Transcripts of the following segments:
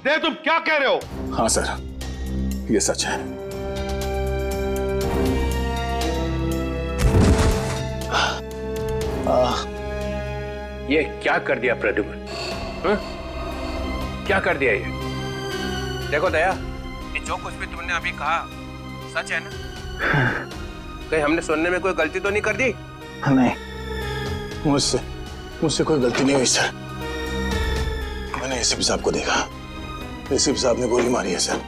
दे, तुम क्या कह रहे हो? हाँ सर, ये सच है। ये क्या कर दिया प्रद्युम्न? क्या कर दिया ये? देखो दया, ये जो कुछ भी तुमने अभी कहा सच है ना? कहीं हमने सुनने में कोई गलती तो नहीं कर दी? नहीं, मुझसे कोई गलती नहीं हुई सर। मैंने एसीपी साहब को देखा, एसीपी साहब ने गोली मारी है सर।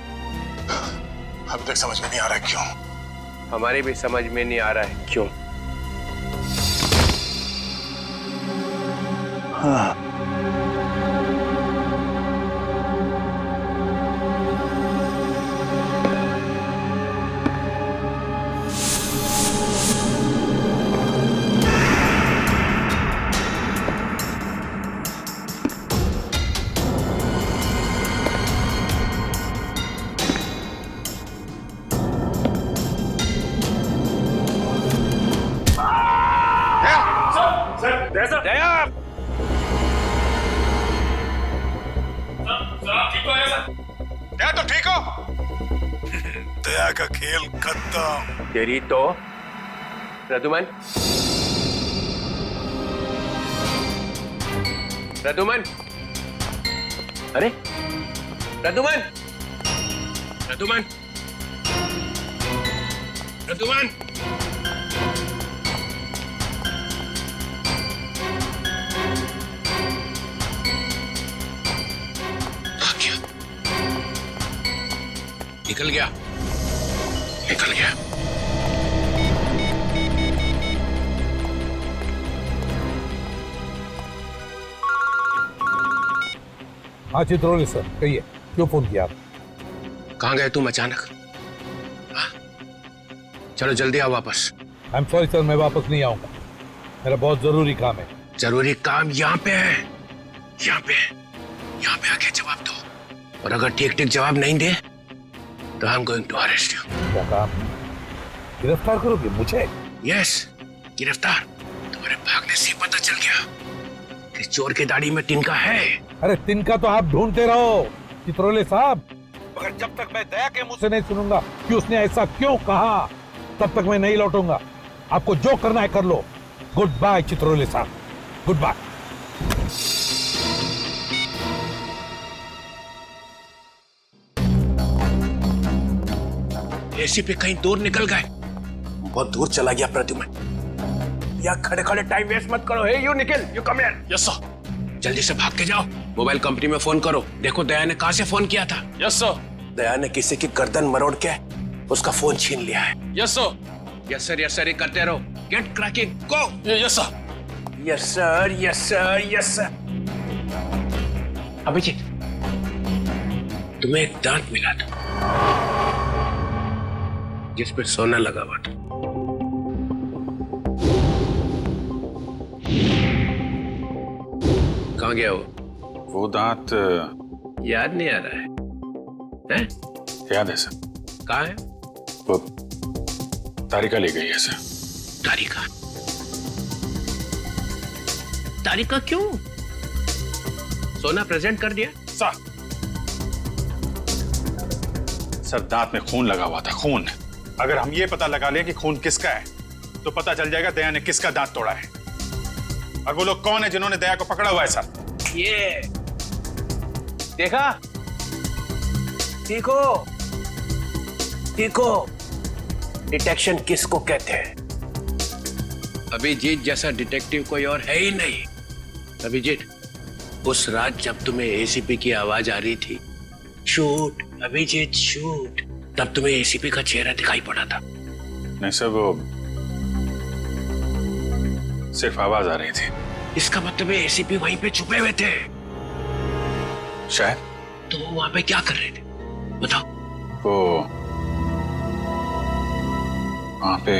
अभी तक समझ में नहीं आ रहा क्यों। हमारी भी समझ में नहीं आ रहा है क्यों। हाँ, दया, दया तो ठीक हो? दया का खेल खत्म। तेरी तो प्रद्युम्न, प्रद्युम्न, अरे प्रद्युम्न, प्रद्युम्न, प्रद्युम्न, निकल गया, निकल गया। हाँ चित्रोले सर, कहिए क्यों फोन किया आप? कहाँ गए तुम अचानक? हाँ? चलो जल्दी आओ वापस। आई एम सॉरी सर, मैं वापस नहीं आऊंगा, मेरा बहुत जरूरी काम है। जरूरी काम यहाँ पे है, यहाँ पे, यहाँ पे आके जवाब दो। और अगर ठीक ठीक जवाब नहीं दे तो I am going to arrest you. क्या काम? गिरफ्तार करोगे मुझे? यस, गिरफ्तार। तुम्हारे भागने से पता चल गया कि चोर की दाढ़ी में तिनका है। अरे तिनका तो आप ढूंढते रहो चित्रोले साहब, मगर जब तक मैं दया के मुंह से नहीं सुनूंगा कि उसने ऐसा क्यों कहा, तब तक मैं नहीं लौटूंगा। आपको जो करना है कर लो। गुड बाय चित्रोले साहब, गुड बाय। एसीपी कहीं दूर निकल गए, बहुत दूर चला गया प्रद्युम्न। या खड़े खड़े टाइम वेस्ट मत करो। Hey you Nikhil, you come here. Yes sir. जल्दी से भाग के जाओ, मोबाइल कंपनी में फोन करो। देखो दया ने कहां से फोन किया था। Yes sir. दया ने किसी की गर्दन मरोड़ के उसका फोन छीन लिया है। Yes sir. Yes sir, yes sir ही करते रहो। Get cracking, go. Yes sir. Yes sir, yes sir, yes sir. Abhijeet, तुम्हें एक दांत मिला था जिस पे सोना लगा हुआ था। कहाँ गया वो दांत याद नहीं आ रहा है? हैं? याद है सर। कहाँ है? वो तारिका ले गई है सर। तारिका? तारिका क्यों? सोना प्रेजेंट कर दिया? सर दांत में खून लगा हुआ था, खून। अगर हम ये पता लगा लें कि खून किसका है तो पता चल जाएगा दया ने किसका दांत तोड़ा है और वो लोग कौन है जिन्होंने दया को पकड़ा हुआ है सर। ये देखा, देखो देखो, डिटेक्शन किसको कहते हैं? अभिजीत जैसा डिटेक्टिव कोई और है ही नहीं। अभिजीत, उस रात जब तुम्हें एसीपी की आवाज आ रही थी, शूट अभिजीत शूट, तब तुम्हें एसीपी का चेहरा दिखाई पड़ा था। नहीं सर, वो सिर्फ आवाज आ रही थी। इसका मतलब है एसीपी वहीं पे छुपे हुए थे। शायद। तो वो वहां पे क्या कर रहे थे बताओ? वो वहां पे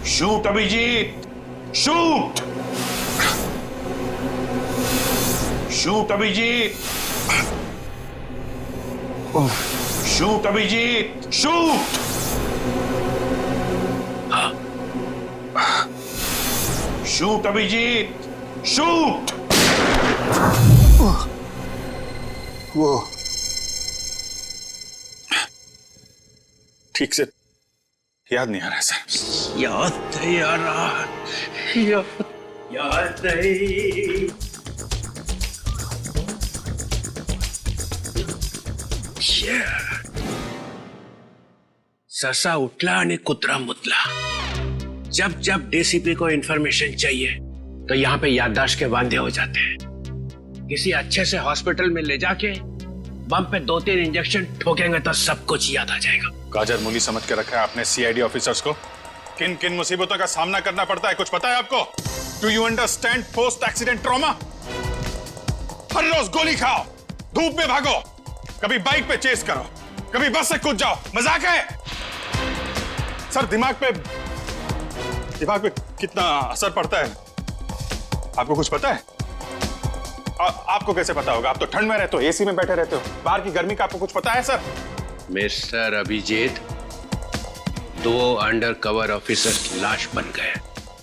shoot Abhijeet, shoot, shoot Abhijeet, shoot Abhijeet, shoot. Shoot Abhijeet, shoot. वो ठीक से याद नहीं आ रहा है सर। याद नहीं आ रहा, याद नहीं। ससा उठला आणि कुत्रा मुतला। जब जब डीसीपी को इंफॉर्मेशन चाहिए तो यहाँ पे याददाश्त के वांदे हो जाते हैं। किसी अच्छे से हॉस्पिटल में ले जाके बम पे 2-3 इंजेक्शन ठोकेंगे तो सब कुछ याद आ जाएगा। गाजर मूली समझ के रखा है आपने सीआईडी ऑफिसर्स को। किन किन मुसीबतों का सामना करना पड़ता है कुछ पता है आपको? Do you understand post accident trauma? हर रोज गोली खाओ, धूप में भागो, कभी बाइक पे चेस करो, कभी बस से कूद जाओ, मजाक है? सर दिमाग पे कितना असर पड़ता है आपको कुछ पता है? आपको कैसे पता होगा? आप तो ठंड में रहते हो, एसी में बैठे रहते हो, बाहर की गर्मी का आपको कुछ पता है sir? Mister Abhijeet, 2 undercover officer लाश बन गए,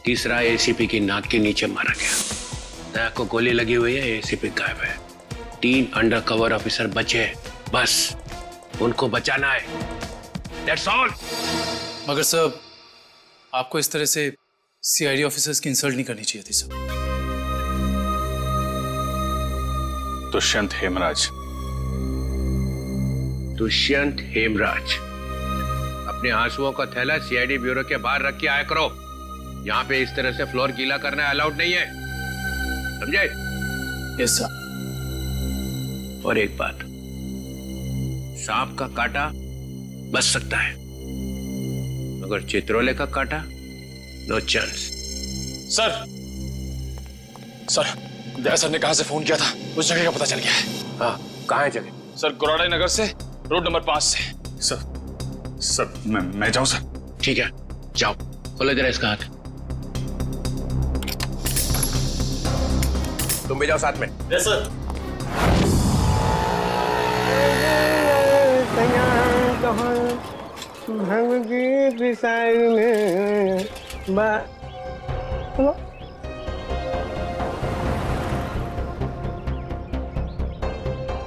तीसरा एसीपी की नाक के नीचे मारा गया। दया को गोली लगी हुई है, एसीपी गायब है। 3 अंडर कवर ऑफिसर बचे, बस उनको बचाना है। That's all। मगर सर आपको इस तरह से सीआईडी ऑफिसर्स की इंसल्ट नहीं करनी चाहिए थी सर। दुष्यंत हेमराज। दुष्यंत हेमराज, अपने आंसुओं का थैला सीआईडी ब्यूरो के बाहर रख के आया करो। यहाँ पे इस तरह से फ्लोर गीला करना अलाउड नहीं है, समझे? Yes sir. और एक बात, सांप का काटा बच सकता है मगर चित्रोले का काटा नो चांस। सर दया सर ने कहां से फोन किया था, उस जगह का पता चल गया है। हाँ, कहाँ है जगह? सर गुराड़े नगर से रोड नंबर 5 से। सर मैं जाऊं सर? ठीक है, जाओ, खोलो जरा इसका हाथ। तुम भी जाओ साथ में। Yes sir.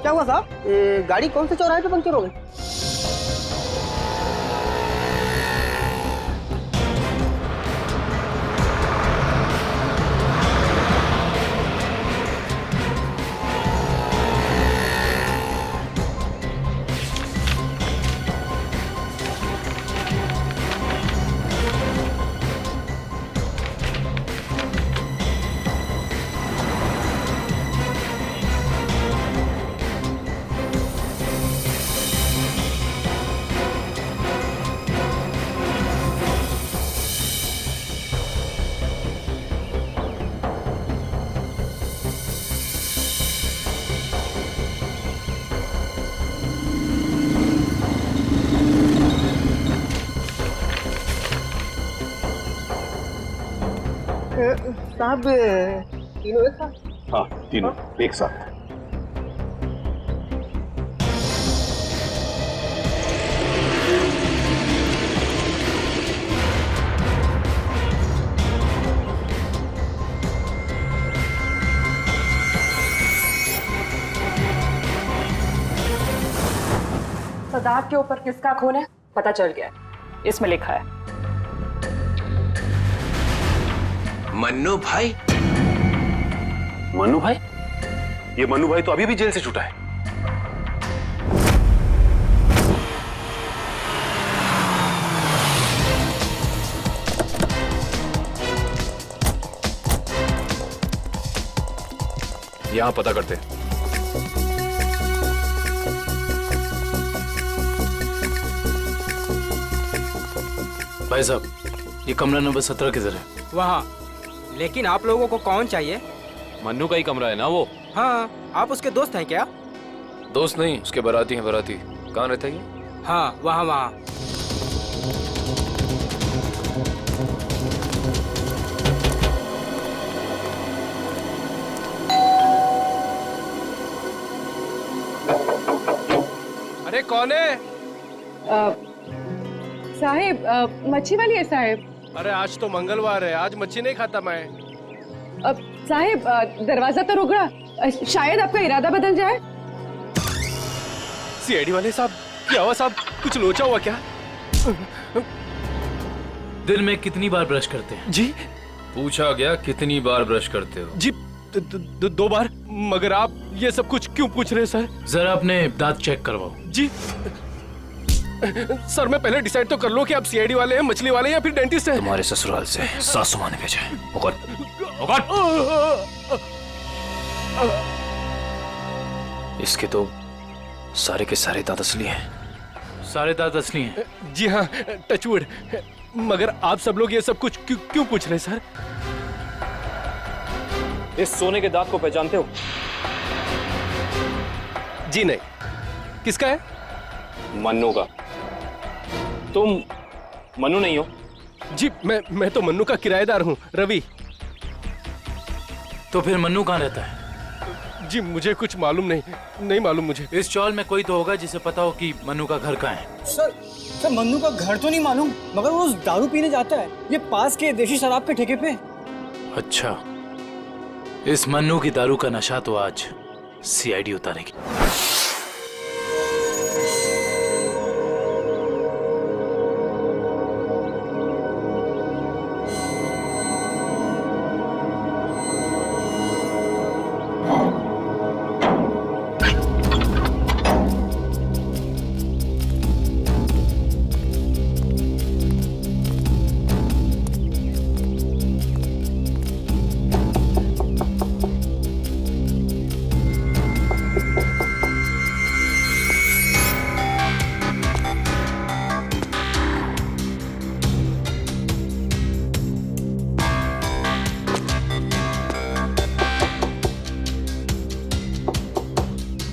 क्या हुआ साहब? गाड़ी कौन से चौराहे पे पंक्चर हो गई? साहब तीनों एक साथ? हाँ, तीनों एक साथ। सदाब के ऊपर किसका खून है पता चल गया है, इसमें लिखा है मन्नू भाई। मन्नू भाई? ये मन्नू भाई तो अभी भी जेल से छूटा है। यहां पता करते हैं। भाई साहब, ये कमरा नंबर 17 किधर है? वहाँ। लेकिन आप लोगों को कौन चाहिए? मन्नू का ही कमरा है ना वो? हाँ, आप उसके दोस्त हैं क्या? दोस्त नहीं, उसके बाराती हैं। बाराती कहाँ रहता है ये? हाँ, वहाँ वहाँ। अरे कौन है? साहिब, मच्छी वाली है साहिब। अरे आज तो मंगलवार है, आज मच्छी नहीं खाता मैं। साहिब दरवाजा तो रुक रहा, शायद आपका इरादा बदल जाए। सीआईडी वाले साहब, क्या हुआ साहब? कुछ लोचा हुआ क्या? दिन में कितनी बार ब्रश करते हैं? जी पूछा गया कितनी बार ब्रश करते हो? जी 2 बार। मगर आप ये सब कुछ क्यों पूछ रहे हैं सर? जरा अपने दांत चेक करवाओ। जी सर, मैं पहले डिसाइड तो कर लो कि आप सीआईडी वाले हैं, मछली वाले हैं या फिर डेंटिस्ट हैं। तुम्हारे ससुराल से सासू माँ ने भेजा है। इसके तो सारे के सारे दांत असली हैं। सारे दांत असली हैं? जी हाँ, टचवुड। मगर आप सब लोग ये सब कुछ क्यों पूछ रहे हैं सर? इस सोने के दांत को पहचानते हो? जी नहीं। किसका है? मन्नू का। तुम मन्नू नहीं हो? जी मैं तो मन्नू का किराएदार हूँ, रवि। तो फिर मन्नू कहाँ रहता है? जी मुझे कुछ मालूम नहीं मालूम मुझे। इस चौल में कोई तो होगा जिसे पता हो कि मन्नू का घर कहाँ है। सर मन्नू का घर तो नहीं मालूम, मगर वो रोज दारू पीने जाता है, ये पास के देशी शराब के ठेके पे। अच्छा, इस मन्नू की दारू का नशा तो आज सीआईडी उतारेगी।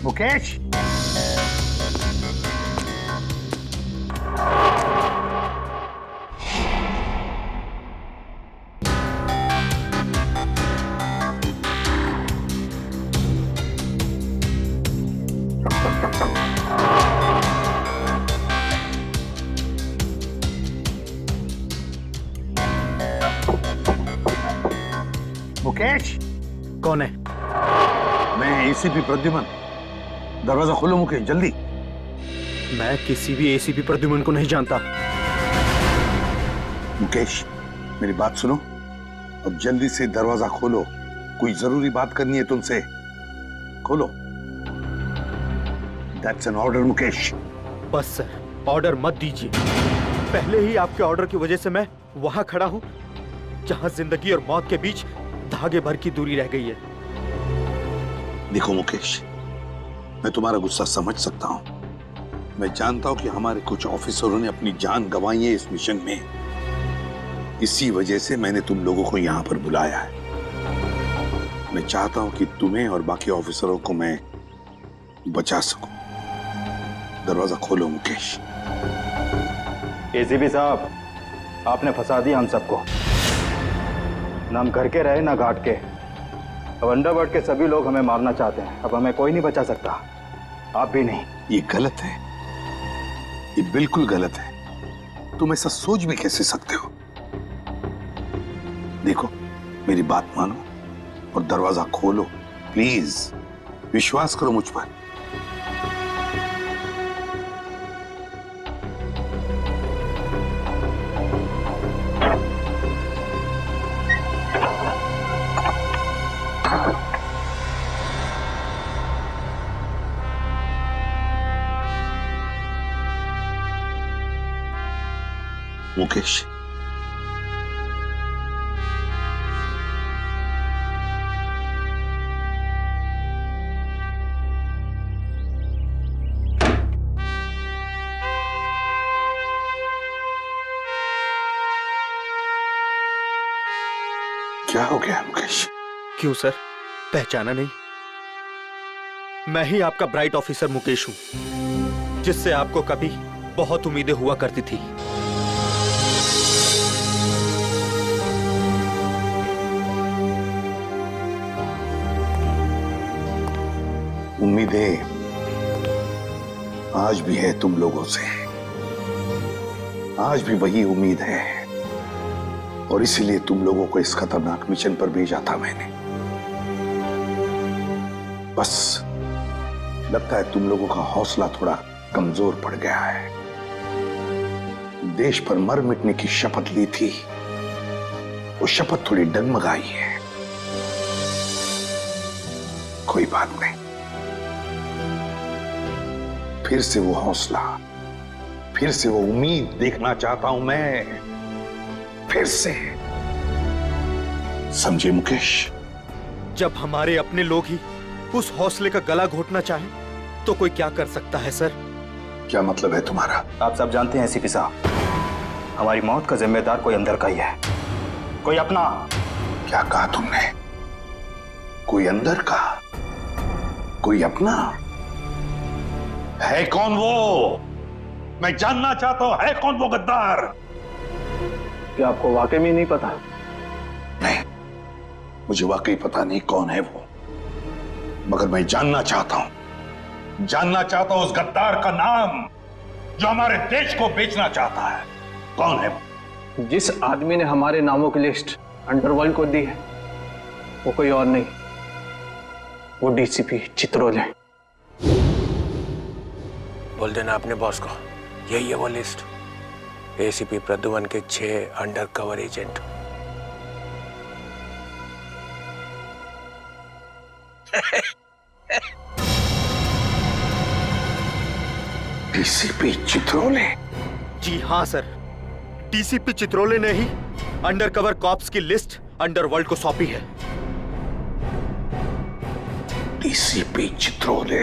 मुकेश, मुकेश। कौन है? मैं एसीपी प्रद्युमन। दरवाजा खोलो मुकेश, जल्दी। मैं किसी भी एसीपी प्रद्युमन को नहीं जानता। मुकेश, मेरी बात सुनो और जल्दी से दरवाजा खोलो। कोई जरूरी बात करनी है तुमसे। खोलो। That's an order Mukesh. बस सर, ऑर्डर मत दीजिए। पहले ही आपके ऑर्डर की वजह से मैं वहां खड़ा हूं जहां जिंदगी और मौत के बीच धागे भर की दूरी रह गई है। देखो मुकेश, मैं तुम्हारा गुस्सा समझ सकता हूं। मैं जानता हूं कि हमारे कुछ ऑफिसरों ने अपनी जान गंवाई है इस मिशन में। इसी वजह से मैंने तुम लोगों को यहां पर बुलाया है। मैं चाहता हूं कि तुम्हें और बाकी ऑफिसरों को मैं बचा सकूं। दरवाजा खोलो मुकेश। एसीपी साहब, आपने फंसा दिया हम सबको। ना हम घर के रहे ना घाट के। अब अंडरवर्ल्ड के सभी लोग हमें मारना चाहते हैं। अब हमें कोई नहीं बचा सकता, आप भी नहीं। ये गलत है, ये बिल्कुल गलत है। तुम ऐसा सोच भी कैसे सकते हो? देखो, मेरी बात मानो और दरवाजा खोलो प्लीज। विश्वास करो मुझ पर। मुकेश, क्या हो गया मुकेश? क्यों सर, पहचाना नहीं? मैं ही आपका ब्राइट ऑफिसर मुकेश हूं, जिससे आपको कभी बहुत उम्मीदें हुआ करती थी। उम्मीदें आज भी है तुम लोगों से। आज भी वही उम्मीद है, और इसीलिए तुम लोगों को इस खतरनाक मिशन पर भेजा था मैंने। बस लगता है तुम लोगों का हौसला थोड़ा कमजोर पड़ गया है। देश पर मर मिटने की शपथ ली थी, वो शपथ थोड़ी डगमगाई है। कोई बात नहीं, फिर से वो हौसला, फिर से वो उम्मीद देखना चाहता हूं मैं, फिर से। समझे मुकेश? जब हमारे अपने लोग ही उस हौसले का गला घोटना चाहे तो कोई क्या कर सकता है सर? क्या मतलब है तुम्हारा? आप सब जानते हैं एसीपी साहब, हमारी मौत का जिम्मेदार कोई अंदर का ही है, कोई अपना। क्या कहा तुमने? कोई अंदर का, कोई अपना? है कौन वो? मैं जानना चाहता हूं, है कौन वो गद्दार? क्या आपको वाकई में नहीं पता? नहीं, मुझे वाकई पता नहीं कौन है वो, मगर मैं जानना चाहता हूं उस गद्दार का नाम जो हमारे देश को बेचना चाहता है। कौन है वो? जिस आदमी ने हमारे नामों की लिस्ट अंडरवर्ल्ड को दी है वो कोई और नहीं, वो डीसीपी चित्रोल है। बोल देना अपने बॉस को, यही है वो लिस्ट, एसीपी प्रद्युमन के 6 अंडरकवर एजेंट। डीसीपी चित्रोले? जी हाँ सर, डीसीपी चित्रोले ने ही अंडरकवर कॉप्स की लिस्ट अंडरवर्ल्ड को सौंपी है। डीसीपी चित्रोले?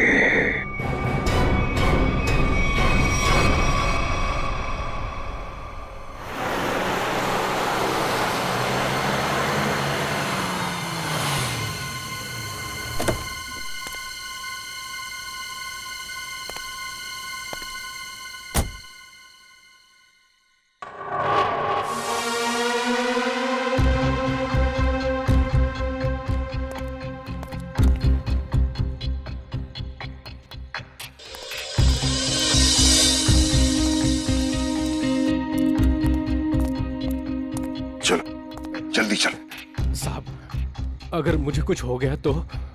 जल्दी चलो। साहब, अगर मुझे कुछ हो गया तो?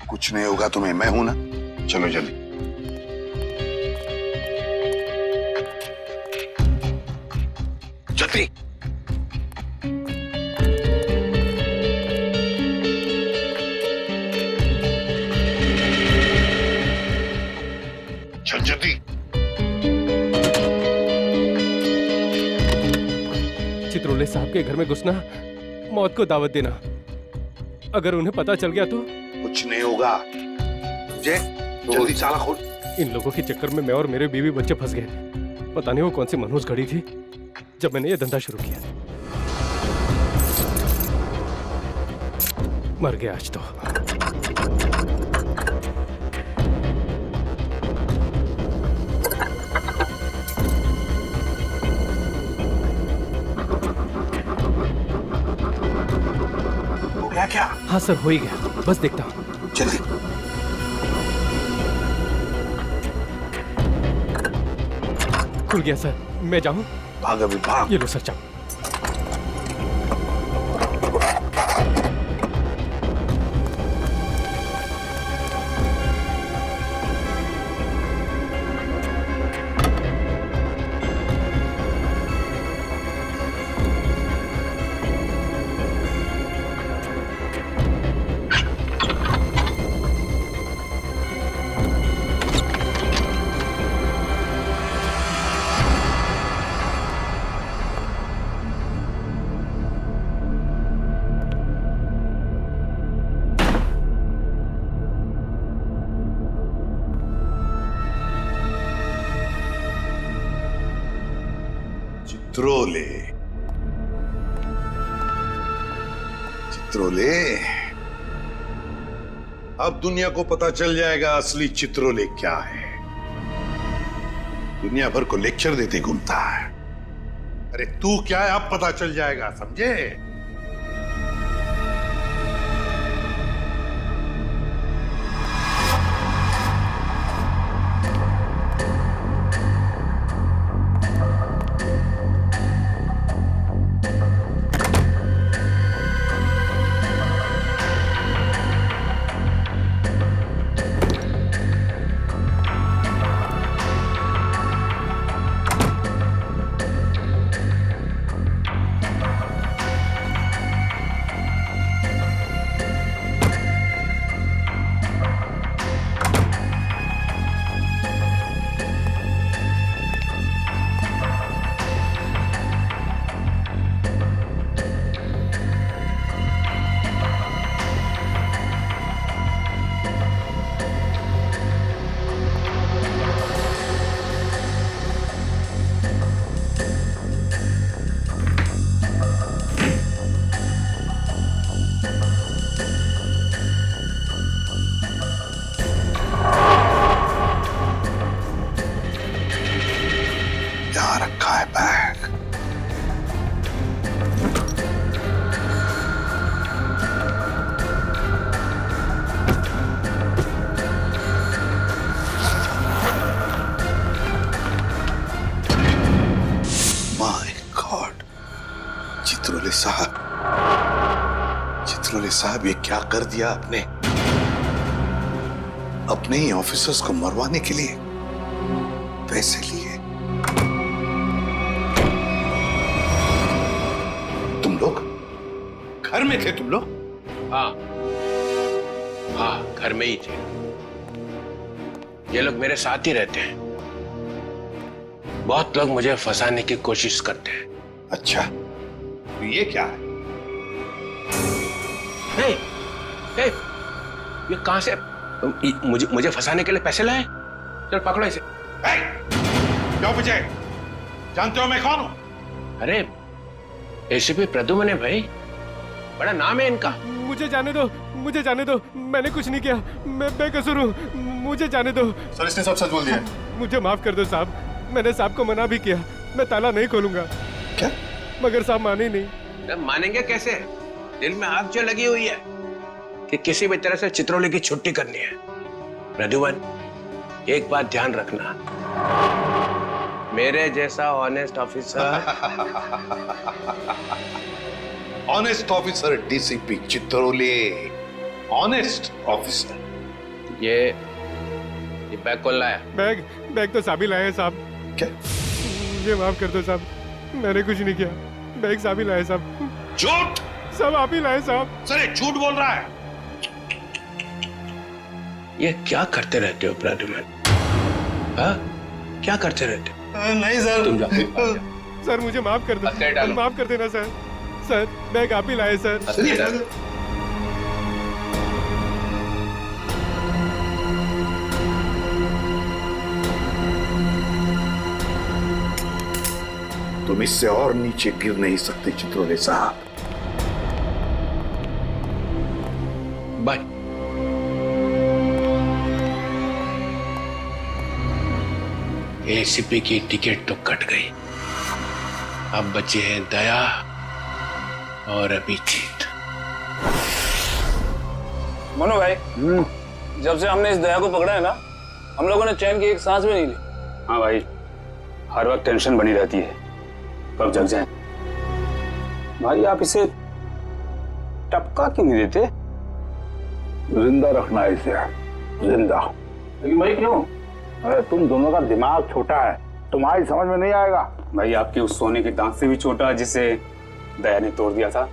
कुछ नहीं होगा तुम्हें, मैं हूं ना। चलो जल्दी। जल्दी। चल जल्दी। चित्रोले साहब के घर में घुसना, मौत को दावत देना। अगर उन्हें पता चल गया तो? कुछ नहीं होगा। जल्दी ताला खोल। इन लोगों के चक्कर में मैं और मेरे बीवी बच्चे फंस गए। पता नहीं वो कौन सी मनहूस घड़ी थी जब मैंने ये धंधा शुरू किया। मर गया आज तो। क्या? हाँ सर, हो ही गया, बस देखता हूँ। जल्दी। खुल गया सर, मैं जाऊँ? भाग अभी, भाग। ये लो सर, जाओ। चित्रोले? चित्रोले? अब दुनिया को पता चल जाएगा असली चित्रोले क्या है। दुनिया भर को लेक्चर देते घूमता है। अरे तू क्या है, अब पता चल जाएगा, समझे? साहब ये क्या कर दिया आपने? अपने ही ऑफिसर्स को मरवाने के लिए पैसे लिए। तुम लोग घर में थे? तुम लोग? हाँ हाँ, घर में ही थे। ये लोग मेरे साथ ही रहते हैं। बहुत लोग मुझे फंसाने की कोशिश करते हैं। अच्छा, तो ये क्या है? हे, हे, ये कहां से मुझे फंसाने के लिए पैसे लाए? चल पकड़ो इसे। क्यों पूछे? जानते हो मैं कौन हूं? अरे एसीपी प्रद्युमन है भाई, बड़ा नाम है इनका। मुझे जाने दो, मुझे जाने दो, मैंने कुछ नहीं किया, मैं बेकसूर हूँ, मुझे जाने दो। सर इसने सब सच बोल दिया। मुझे माफ कर दो साहब, मैंने साहब को मना भी किया, मैं ताला नहीं खोलूंगा। क्या? मगर साहब माने नहीं। मानेंगे कैसे? दिल में आग जो लगी हुई है कि किसी भी तरह से चित्रोली की छुट्टी करनी है। प्रद्युमन, एक बात ध्यान रखना, मेरे जैसा honest officer honest officer DCP Chitrole, honest officer. ये बैग कौन लाया? बैग तो साहब ही लाए हैं साहब। क्या? मुझे माफ कर दो साहब, मैंने कुछ नहीं किया, बैग साहब ही लाए साहब। झूठ! सब आप ही लाए साहब। सर ये झूठ बोल रहा है। ये क्या करते रहते हो प्रद्युमन? हाँ, क्या करते रहते हो? नहीं सर। तुम जाओ। सर मुझे माफ कर दो, माफ कर देना सर। सर बैग आप ही लाए सर। तुम इससे और नीचे गिर नहीं सकते चित्रोले साहब। बाय। एसीपी की टिकट तो कट गई, अब बचे हैं दया और अभिजीत। मनु भाई, जब से हमने इस दया को पकड़ा है ना, हम लोगों ने चैन की एक सांस भी नहीं ली। हाँ भाई, हर वक्त टेंशन बनी रहती है, कब जग जाए। भाई आप इसे टपका क्यों नहीं देते? जिंदा रखना है इसे, जिंदा। लेकिन भाई क्यों? अरे तुम दोनों का दिमाग छोटा है, तुम्हारी समझ में नहीं आएगा। भाई आपके उस सोने के दांत से भी छोटा जिसे दया ने तोड़ दिया था।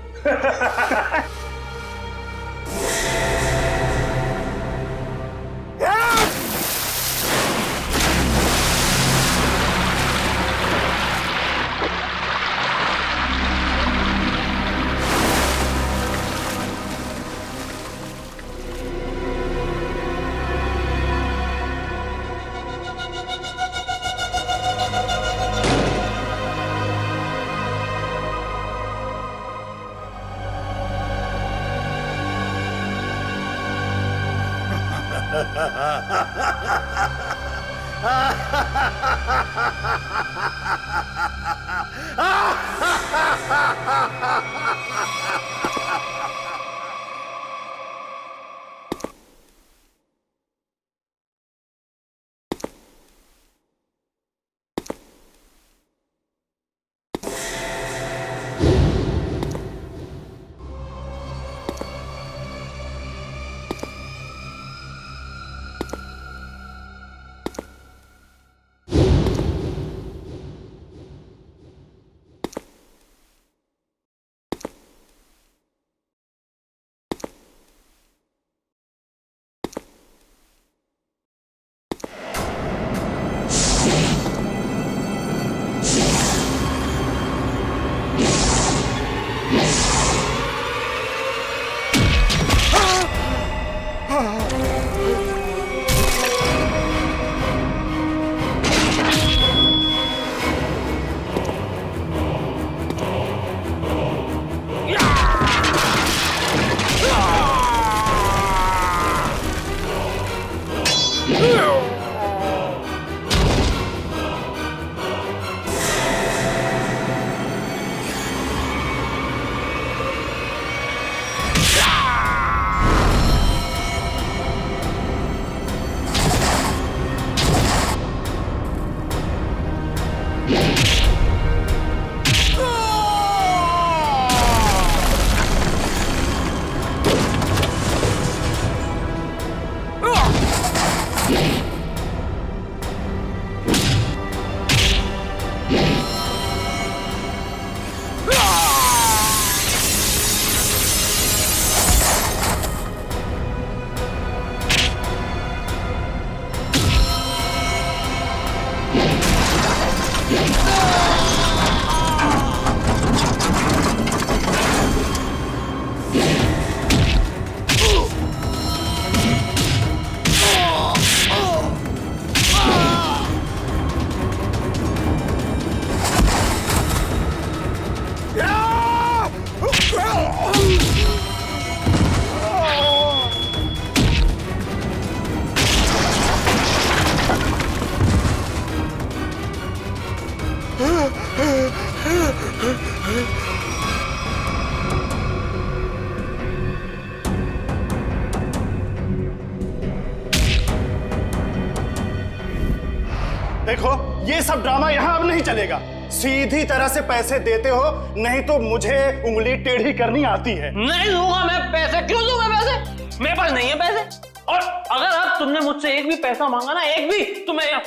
देखो, ये सब ड्रामा यहाँ अब नहीं चलेगा। सीधी तरह से पैसे देते हो, नहीं तो मुझे उंगली टेढ़ी करनी आती है। नहीं दूंगा मैं पैसे। क्यों दूंगा पैसे? मेरे पास नहीं है पैसे। और अगर अब तुमने मुझसे एक भी पैसा मांगा ना, एक भी, तो मैं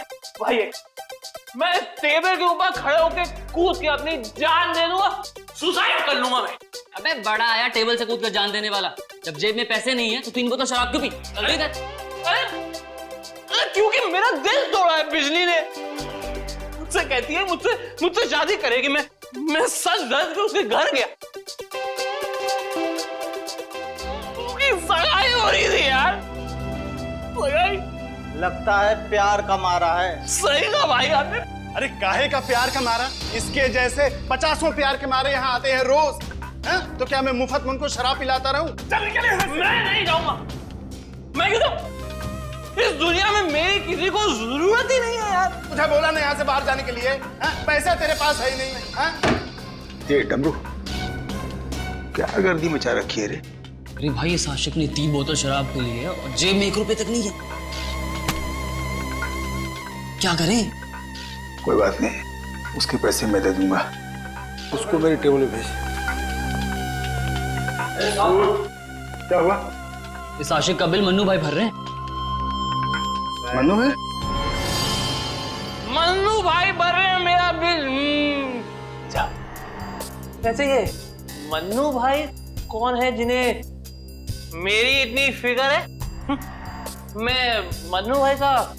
टेबल के ऊपर खड़े होकर कूद के अपनी जान दे दूंगा, सुसाइड कर लूंगा मैं। अबे बड़ा आया टेबल से कूद कर जान देने वाला। जब जेब में पैसे नहीं है तो 3 बोतल शराब क्यों पी? जल्दी कर। क्योंकि मेरा दिल तोड़ा है बिजली ने। मुझसे कहती है मुझसे शादी करेगी। मैं सच धज के उसके घर गया, उसकी सगाई हो रही थी यार। सगाई लगता है प्यार का मारा है। सही कहा भाई आपने। अरे काहे का प्यार का मारा? इसके जैसे 50 प्यार के मारे यहाँ आते हैं रोज। तो क्या मैं मुफ्त में उनको शराब पिलाता रहूं? चल निकल यहाँ से। मैं नहीं जाऊंगा। मैं क्यों जाऊं? इस दुनिया में मेरी किसी को जरूरत ही नहीं है यार। तुझे बोला ना यहाँ से बाहर जाने के लिए? पैसा तेरे पास है ही नहीं। ये डमरू क्या गर्दी मचा रखी है रे? अरे भाई इस आशिक ने 3 बोतल शराब पी ली है और जेब में 1 रुपए तक नहीं है। क्या करें? कोई बात नहीं, उसके पैसे मैं दे दूंगा। उसको मेरी टेबल पे भेज। क्या हुआ? इस आशिक का बिल मन्नू भाई भर रहे हैं। मन्नू है? मन्नू भाई भर रहे हैं मेरा बिल। वैसे ये मन्नू भाई कौन है जिन्हें मेरी इतनी फिक्र है? मैं मन्नू भाई का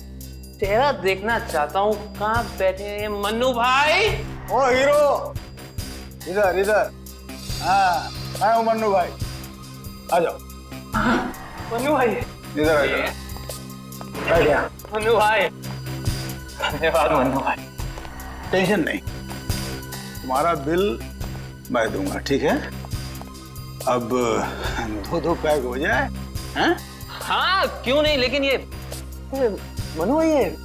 चेहरा देखना चाहता हूँ। कहाँ बैठे हैं मन्नू भाई? ओ हीरो, इधर इधर। हाँ, मैं हूँ मन्नू भाई। आ जाओ। मन्नू भाई इधर आ जाओ। मन्नू भाई, धन्यवाद मन्नू भाई। टेंशन नहीं, तुम्हारा बिल मैं दूंगा, ठीक है? अब 2 पैक हो जाए। हैं? हाँ क्यों नहीं, लेकिन ये मनु भाई ये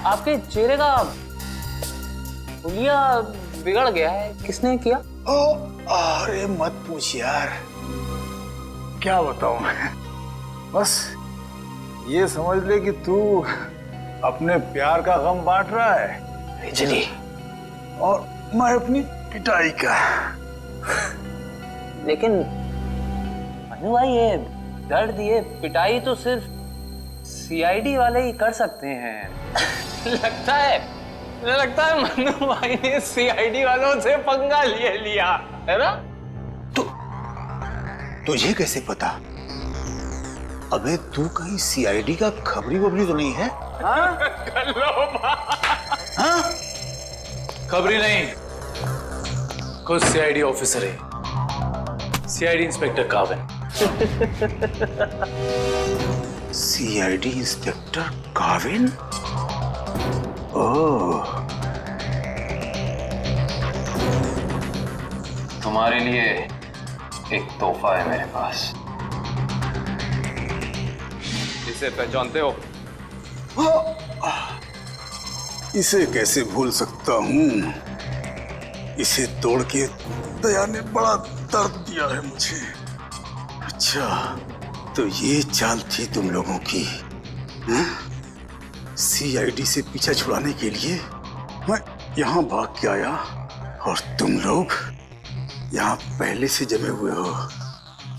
आपके चेहरे का हुलिया बिगड़ गया है। किसने किया? अरे मत पूछ यार, क्या बताऊं मैं। बस ये समझ ले कि तू अपने प्यार का गम बांट रहा है बिजली, और मैं अपनी पिटाई का। लेकिन मनु भाई ये दर्द, ये पिटाई तो सिर्फ सीआईडी वाले ही कर सकते हैं। लगता है मनु भाई ने सीआईडी वालों से पंगा लिया है ना? तुझे कैसे पता? अबे तू कहीं सीआईडी का खबरी वबरी तो नहीं है? हाँ? हाँ? खबरी नहीं, खुद सीआईडी ऑफिसर है, CID inspector Kavin. CID inspector Kavin? Oh, तुम्हारे लिए एक तोहफा है मेरे पास। इसे पहचानते हो? इसे कैसे भूल सकता हूँ? इसे तोड़ के दया ने बड़ा दर्द दिया है मुझे। अच्छा, तो ये चाल थी तुम लोगों की? सीआईडी से पीछा छुड़ाने के लिए मैं यहाँ भाग के आया, और तुम लोग यहाँ पहले से जमे हुए हो।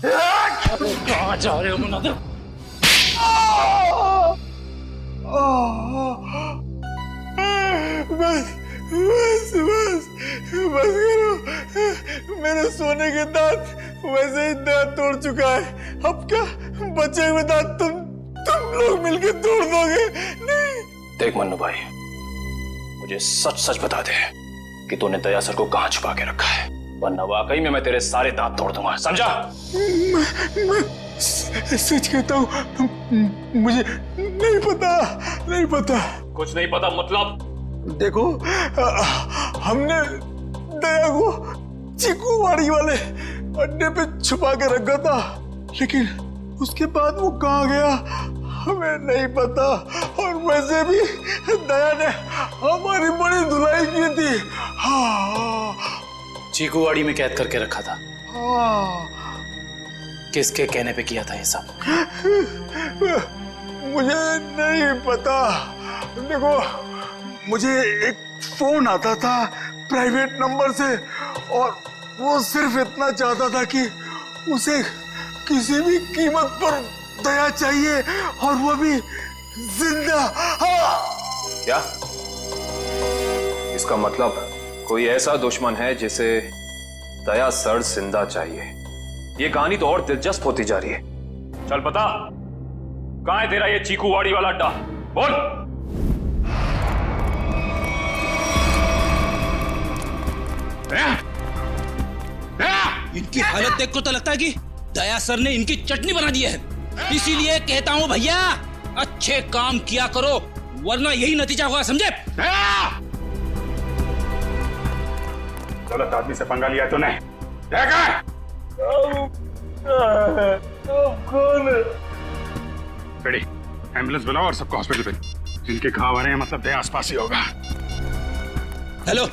कहाँ जा रहे हो मुनादिर? बस करो। मेरे सोने के दांत वैसे ही दांत तोड़ चुका है। अब क्या बचे हुए दांत तुम लोग मिलकर तोड़ दोगे? नहीं। देख मन्नू भाई, मुझे सच सच बता दे कि तूने दया सर को कहाँ छुपा के रखा है, वरना वाकई में मैं तेरे सारे दांत तोड़ दूंगा, समझा? मैं सच कहता हूँ, मुझे नहीं पता। कुछ नहीं पता मतलब? देखो, हमने दया को चीकूवाड़ी वाले अड्डे पे छुपा के रखा था, लेकिन उसके बाद वो कहाँ गया हमें नहीं पता। और वैसे भी दया ने हमारी बड़ी धुलाई की थी। चीकूवाड़ी में कैद करके रखा था। हाँ। किसके कहने पे किया था ये सब? मुझे नहीं पता। देखो, मुझे एक फोन आता था प्राइवेट नंबर से, और वो सिर्फ इतना चाहता था कि उसे किसी भी कीमत पर दया चाहिए, और वो भी जिंदा। हाँ। क्या इसका मतलब कोई ऐसा दुश्मन है जिसे दया सर जिंदा चाहिए? ये कहानी तो और दिलचस्प होती जा रही है। चल पता कहां है तेरा ये चीकूवाड़ी वाला अड्डा? बोल। इनकी हालत देख को तो लगता है कि दया सर ने इनकी चटनी बना दी है। इसीलिए कहता हूं भैया, अच्छे काम किया करो, वरना यही नतीजा होगा, समझे? गलत आदमी से पंगा लिया तूने। देखा? कौन है? बेटी, एम्बुलेंस बुलाओ और सबको हॉस्पिटल भेजो। जिनके घाव आ रहे हैं मतलब दया आसपास ही होगा। Hello,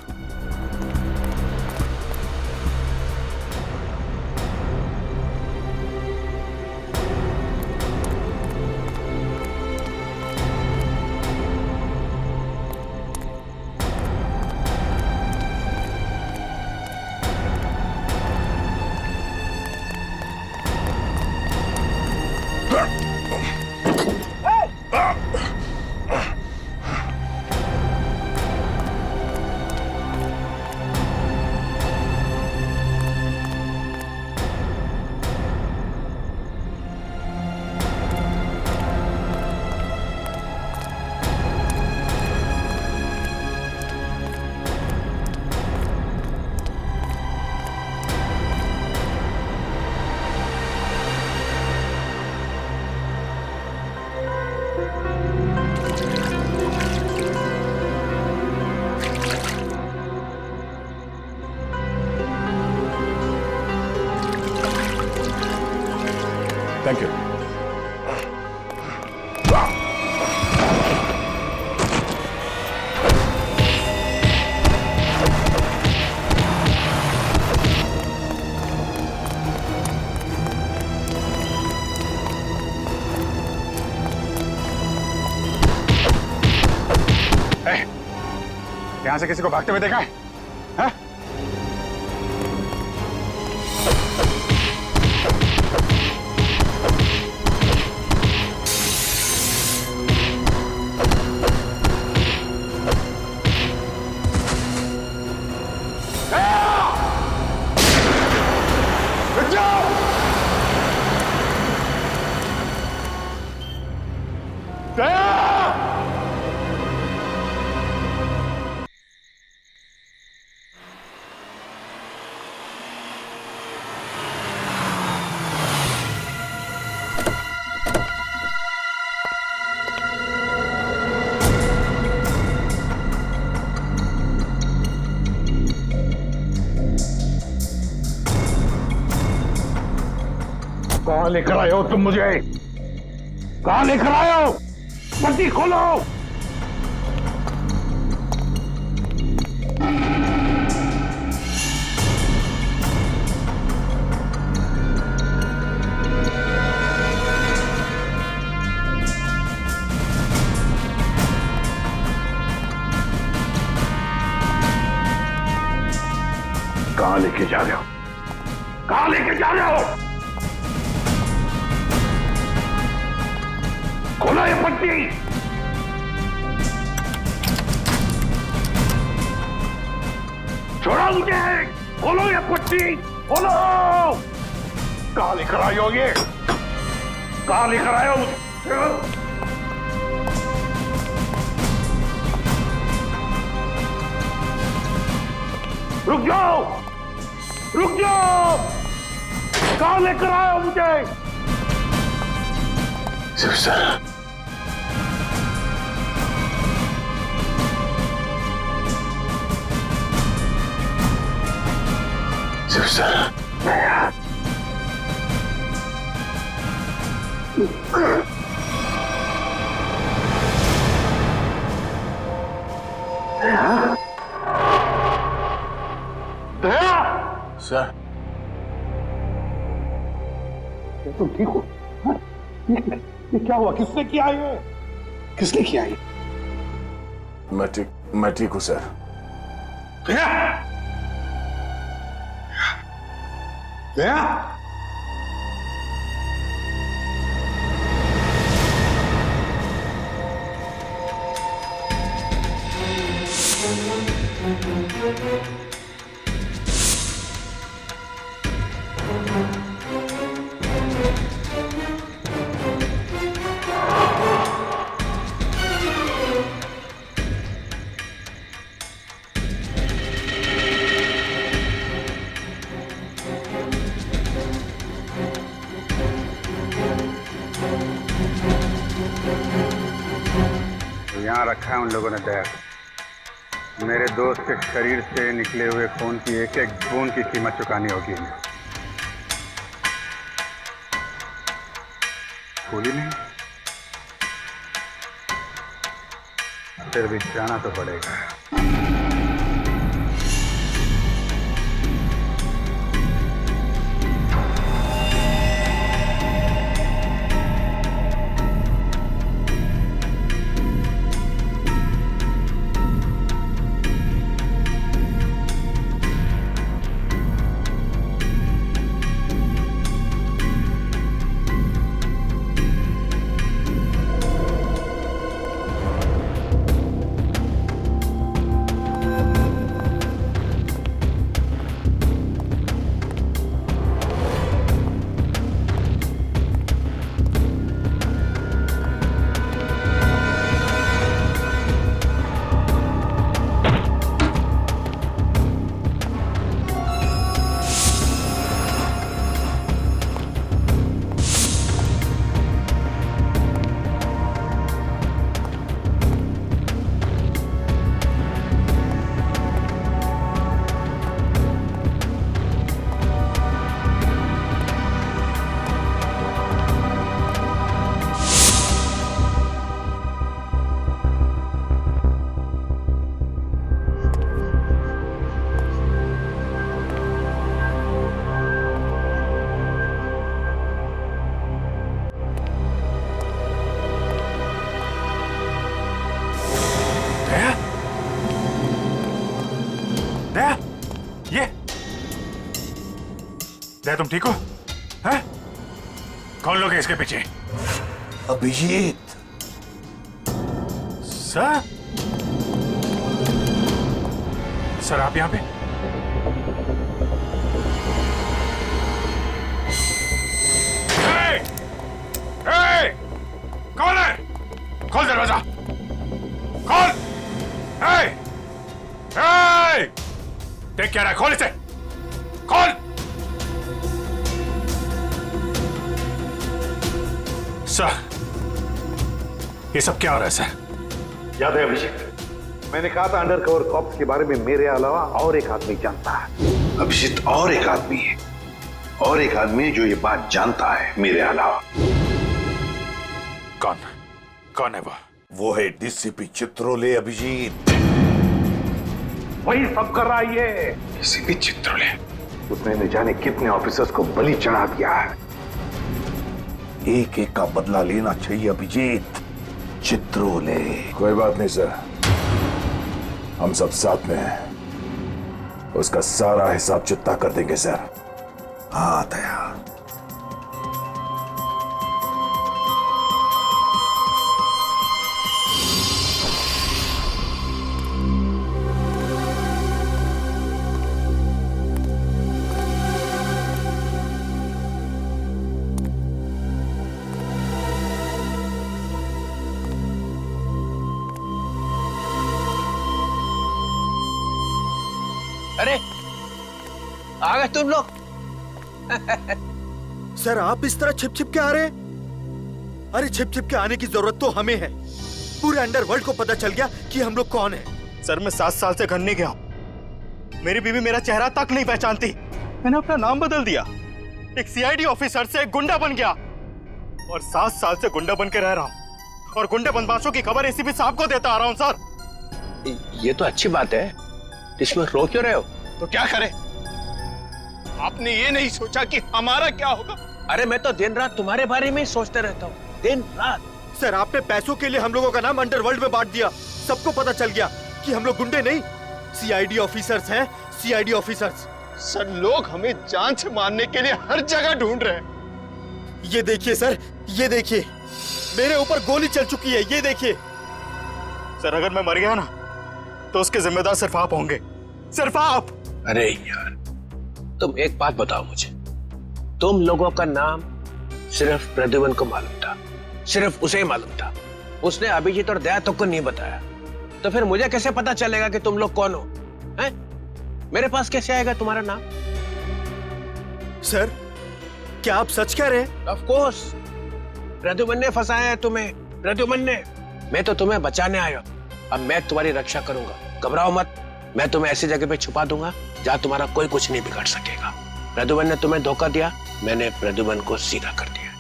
thank you. यहां से किसी को भागते हुए देखा है? हाँ? कहां लेकर आए हो तुम मुझे? कहां लेकर आए हो? पट्टी खोलो। कहां लेके जा रहे हो? कहां लेके जा रहे हो? खोलो ये पट्टी। छोड़ो मुझे। खोलो ये पट्टी। खोलो। कहां लेकर आए हो ये? कहां लेकर आए हो मुझे? रुक जाओ। रुक जाओ। कहां लेकर आए हो मुझे? शिव सर, शिव सर, दया, सर तुम ठीक हो? हाँ? ये क्या हुआ? किसने किया ये? किसने किया ये? मैं ठीक हूं सर। गया? गया? यहाँ रखा है उन लोगों ने दया। मेरे दोस्त के शरीर से निकले हुए खून की एक एक बूंद की कीमत चुकानी होगी इन्हें। भूली नहीं, फिर भी जाना तो पड़ेगा। दया, तुम ठीक हो? हैं? कौन लोग हैं इसके पीछे? अभिजीत। सर? सर आप यहाँ पे? ए! कौन है? खोल दरवाजा। खोल! देख क्या रहा है? खोल इसे। खोल! सर, ये सब क्या हो रहा है सर? याद है अभिजीत, मैंने कहा था अंडरकवर कॉप्स के बारे में मेरे अलावा और एक आदमी जानता है। अभिजीत और एक आदमी है, और एक आदमी जो ये बात जानता है मेरे अलावा। कौन है वो है डीसीपी चित्रोले। अभिजीत वही सब कर रहा है ये। डीसीपी चित्रोले, उसने न जाने कितने ऑफिसर्स को बलि चढ़ा दिया है। एक एक का बदला लेना चाहिए अभिजीत। चित्रोले। कोई बात नहीं सर, हम सब साथ में हैं। उसका सारा हिसाब चुकता कर देंगे सर। हाँ दया। अरे आ गए तुम लोग। सर आप इस तरह छिप छिप के आ रहे हैं? अरे छिप छिप के आने की जरूरत तो हमें है। पूरे अंडरवर्ल्ड को पता चल गया कि हम लोग कौन हैं। सर मैं 7 साल से घर नहीं गया। मेरी बीवी मेरा चेहरा तक नहीं पहचानती। मैंने अपना नाम बदल दिया, एक सीआईडी ऑफिसर से एक गुंडा बन गया, और 7 साल से गुंडा बन के रह रहा हूँ, और गुंडे बदमाशों की खबर एसीपी साहब को देता आ रहा हूँ। सर ये तो अच्छी बात है, इसमें रो क्यों रहे हो? तो क्या करे? आपने ये नहीं सोचा कि हमारा क्या होगा? अरे मैं तो दिन रात तुम्हारे बारे में ही सोचते रहता हूँ, दिन रात। सर आपने पैसों के लिए हम लोगों का नाम अंडरवर्ल्ड में बांट दिया। सबको पता चल गया कि हम लोग गुंडे नहीं, सीआईडी ऑफिसर्स हैं, सीआईडी ऑफिसर्स। सर लोग हमें जान से मारने के लिए हर जगह ढूंढ रहे हैं। ये देखिए सर, ये देखिए, मेरे ऊपर गोली चल चुकी है, ये देखिए। सर अगर मैं मर गया ना तो उसके जिम्मेदार सिर्फ आप होंगे, सिर्फ आप। अरे यार, तुम एक बात बताओ मुझे, तुम लोगों का नाम सिर्फ प्रद्युमन को मालूम था, सिर्फ उसे ही मालूम था। उसने अभिजीत और दया तक को नहीं बताया, तो फिर मुझे कैसे पता चलेगा कि तुम लोग कौन हो? हैं? मेरे पास कैसे आएगा तुम्हारा नाम? सर क्या आप सच कह रहे हैं? ऑफ कोर्स, प्रद्युमन ने फंसाया है तुम्हें, प्रद्युमन ने। मैं तो तुम्हें बचाने आया, अब मैं तुम्हारी रक्षा करूंगा, घबराओ मत। मैं तुम्हें ऐसी जगह पे छुपा दूंगा जहां तुम्हारा कोई कुछ नहीं बिगाड़ सकेगा। प्रद्युमन ने तुम्हें धोखा दिया, मैंने प्रद्युमन को सीधा कर दिया।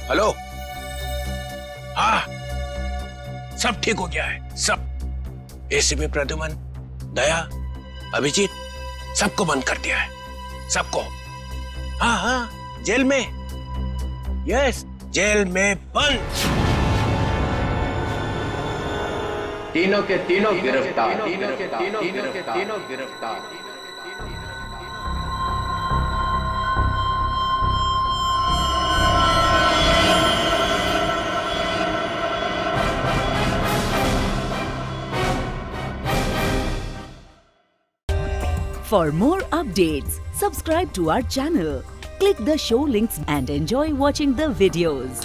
हेलो, हाँ सब ठीक हो गया है, सब। एसीपी प्रद्युमन, दया, अभिजीत, सबको बंद कर दिया है, सबको। हाँ हाँ, जेल में, यस, जेल में बंद। तीनों के तीनों गिरफ्तार, तीनों के तीनों गिरफ्तार। For more updates, subscribe to our channel, click the show links and enjoy watching the videos.